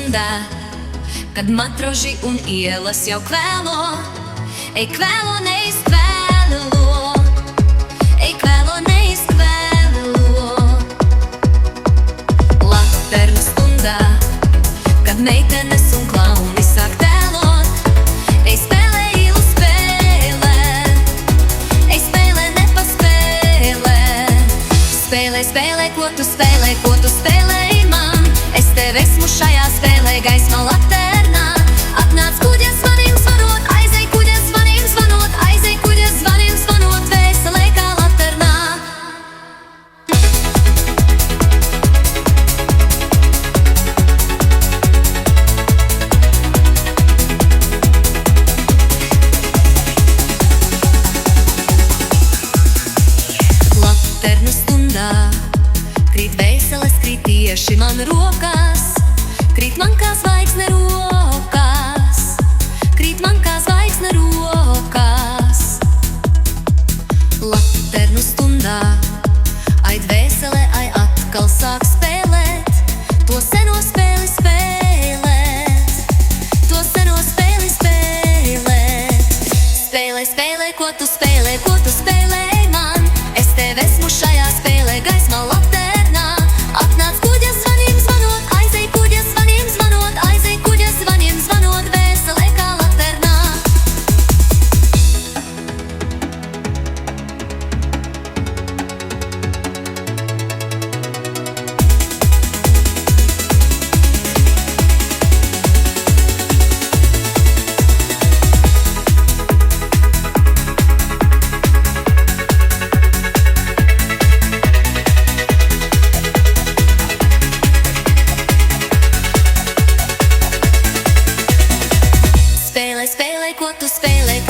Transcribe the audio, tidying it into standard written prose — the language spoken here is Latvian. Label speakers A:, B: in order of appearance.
A: stundā, kad man troži un ielas jau kvēlo. Ej, kvēlo, neizkvēlo, ej, kvēlo, neizkvēlo. Laternu stundā, kad meitenes un klauni sāk tēlot. Ej, spēlē ilu spēlē, ej, spēlē, nepaspēlē. Spēlē, spēlē, ko tu spēlēji man. Es tev esmu šajā spēlē, gaisma laternā. Atnāc kuģa zvanim zvanot, aizej kuģa zvanim zvanot, aizej kuģa zvanim zvanot, vēselē kā laternā. Laternu stundā krīt vēseles, krīt tieši man rokās. Krīt man kā zvaigzne rokās, krīt man kā zvaigzne rokās. Laternu stundā, ai dvēsele, ai atkal sāk spēlēt. To seno spēli spēlēt, to seno spēli spēlēt. Spēlē, spēlē, ko tu spēlēji man. Es tev esmu šajā spēlē, gaisma laternā. Atnāc kuģa zvanim zvanot, aizej kuģa zvanim zvanot, aizej kuģa zvanim zvanot, vēselē kā laternā. Spēlē, spēlē, ko tu spēlēji